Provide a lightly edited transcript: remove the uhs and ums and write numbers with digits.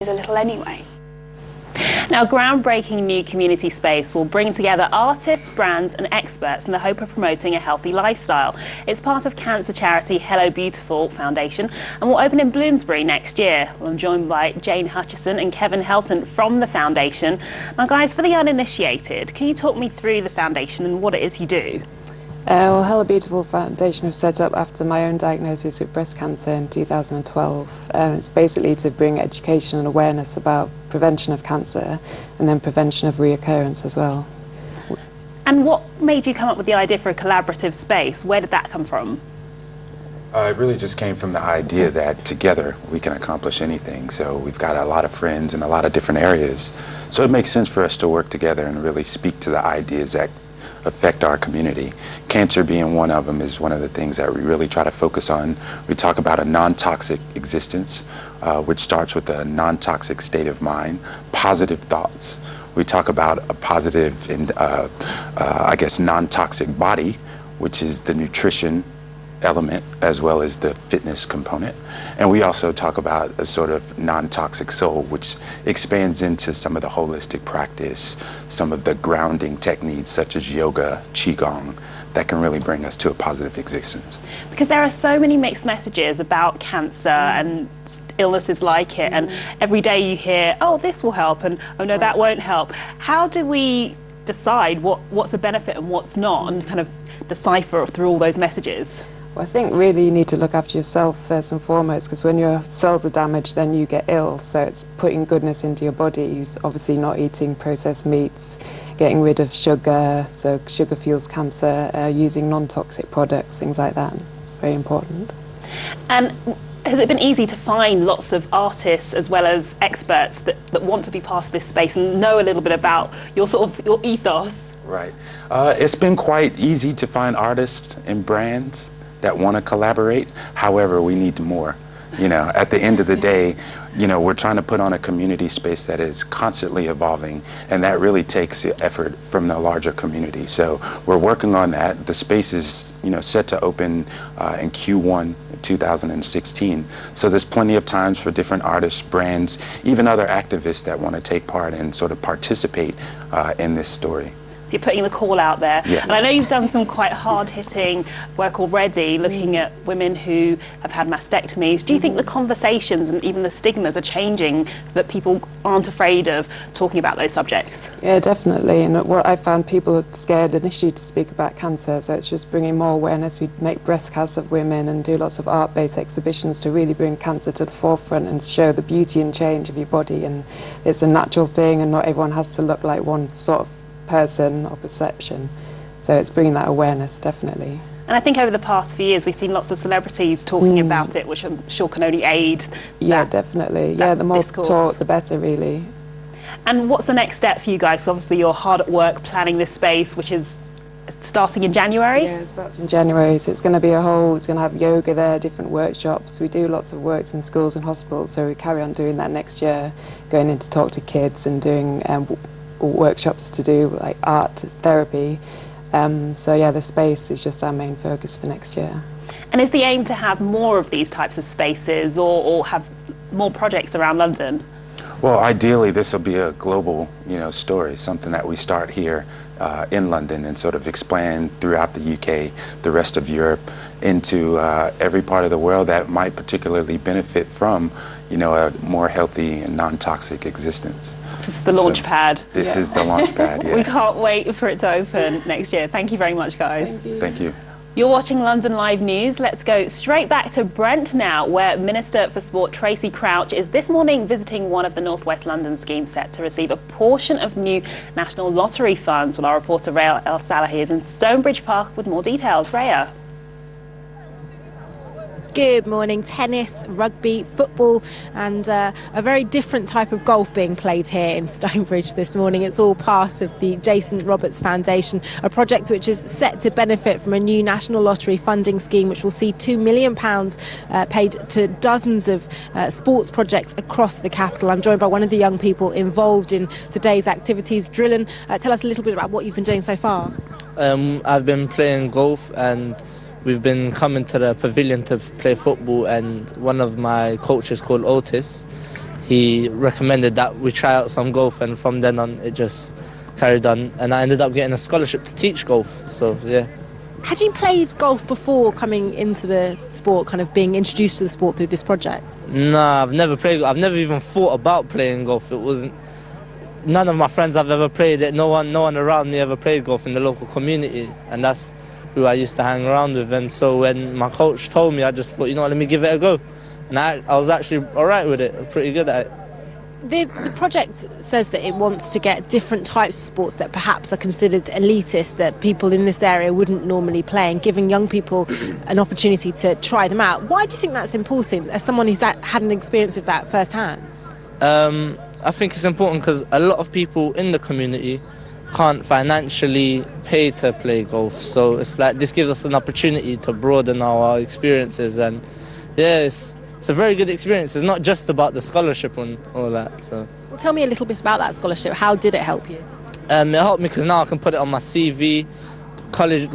a little anyway. Now, groundbreaking new community space will bring together artists, brands and experts in the hope of promoting a healthy lifestyle. It's part of cancer charity Hello Beautiful Foundation and will open in Bloomsbury next year. Well, I'm joined by Jane Hutchison and Kevin Helton from the foundation. Now guys, for the uninitiated, can you talk me through the foundation and what it is you do? Well, Hello Beautiful Foundation was set up after my own diagnosis with breast cancer in 2012. It's basically to bring education and awareness about prevention of cancer and then prevention of reoccurrence as well. And what made you come up with the idea for a collaborative space? Where did that come from? It really just came from the idea that together we can accomplish anything. So we've got a lot of friends in a lot of different areas. So it makes sense for us to work together and really speak to the ideas that affect our community. Cancer being one of them is one of the things that we really try to focus on. We talk about a non-toxic existence, which starts with a non-toxic state of mind, positive thoughts. We talk about a positive and I guess non-toxic body, which is the nutrition element as well as the fitness component. And we also talk about a sort of non-toxic soul, which expands into some of the holistic practice, some of the grounding techniques such as yoga, qigong, that can really bring us to a positive existence. Because there are so many mixed messages about cancer and illnesses like it, and every day you hear, oh, this will help, and oh no, that won't help. How do we decide what's a benefit and what's not, and kind of decipher through all those messages? Well, I think really you need to look after yourself first and foremost, because when your cells are damaged then you get ill, so it's putting goodness into your body. Obviously not eating processed meats, getting rid of sugar, so sugar fuels cancer, using non-toxic products, things like that. It's very important. And has it been easy to find lots of artists as well as experts that want to be part of this space and know a little bit about your ethos? Right. It's been quite easy to find artists and brands that want to collaborate. However, we need more. You know, at the end of the day, you know, we're trying to put on a community space that is constantly evolving, and that really takes effort from the larger community. So we're working on that. The space is, you know, set to open in Q1 2016. So there's plenty of times for different artists, brands, even other activists that want to take part and sort of participate in this story. So you're putting the call out there. Yeah. And I know you've done some quite hard-hitting work already, looking at women who have had mastectomies. Do you think the conversations and even the stigmas are changing, so that people aren't afraid of talking about those subjects? Yeah, definitely. And what I found, people are scared initially to speak about cancer, so it's just bringing more awareness. We make breast casts of women and do lots of art-based exhibitions to really bring cancer to the forefront and show the beauty and change of your body. And it's a natural thing, and not everyone has to look like one sort of person or perception, so it's bringing that awareness, definitely. And I think over the past few years we've seen lots of celebrities talking about it, which I'm sure can only aid yeah, definitely. Yeah, the more discourse. taught the better, really. And what's the next step for you guys? So obviously you're hard at work planning this space, which is starting in January? Yeah, it starts in January, so it's going to be it's going to have yoga there, different workshops. We do lots of works in schools and hospitals, so we carry on doing that next year, going in to talk to kids and doing workshops to do like art therapy. So yeah, the space is just our main focus for next year. And is the aim to have more of these types of spaces or have more projects around London? Well, ideally this will be a global, you know, story, something that we start here in London and sort of expand throughout the UK, the rest of Europe, into every part of the world that might particularly benefit from, you know, a more healthy and non-toxic existence. This is the launch pad. This is the launch pad, yes. We can't wait for it to open next year. Thank you very much, guys. Thank you. Thank you. You're watching London Live News. Let's go straight back to Brent now, where Minister for Sport Tracy Crouch is this morning visiting one of the North West London schemes set to receive a portion of new National Lottery funds. Well, our reporter Rhea El Salahi is in Stonebridge Park with more details. Rhea. Good morning. Tennis, rugby, football and a very different type of golf being played here in Stonebridge this morning. It's all part of the Jason Roberts Foundation, a project which is set to benefit from a new National Lottery funding scheme which will see £2 million paid to dozens of sports projects across the capital. I'm joined by one of the young people involved in today's activities. Drillen, tell us a little bit about what you've been doing so far. I've been playing golf and we've been coming to the pavilion to play football, and one of my coaches called Otis, he recommended that we try out some golf, and from then on it just carried on, and I ended up getting a scholarship to teach golf. So yeah. Had you played golf before coming into the sport, kind of being introduced to the sport through this project? Nah, I've never played. I've never even thought about playing golf. It wasn't. None of my friends have ever played it. No one around me ever played golf in the local community, and that's who I used to hang around with. And so when my coach told me, I just thought, you know what, let me give it a go. And I was actually all right with it. Pretty good at it. The project says that it wants to get different types of sports that perhaps are considered elitist, that people in this area wouldn't normally play, and giving young people an opportunity to try them out. Why do you think that's important, as someone who's had an experience of that firsthand? I think it's important because a lot of people in the community can't financially pay to play golf. So it's like this gives us an opportunity to broaden our experiences, and yeah, it's a very good experience. It's not just about the scholarship and all that. So, well, tell me a little bit about that scholarship. How did it help you? It helped me because now I can put it on my CV. College.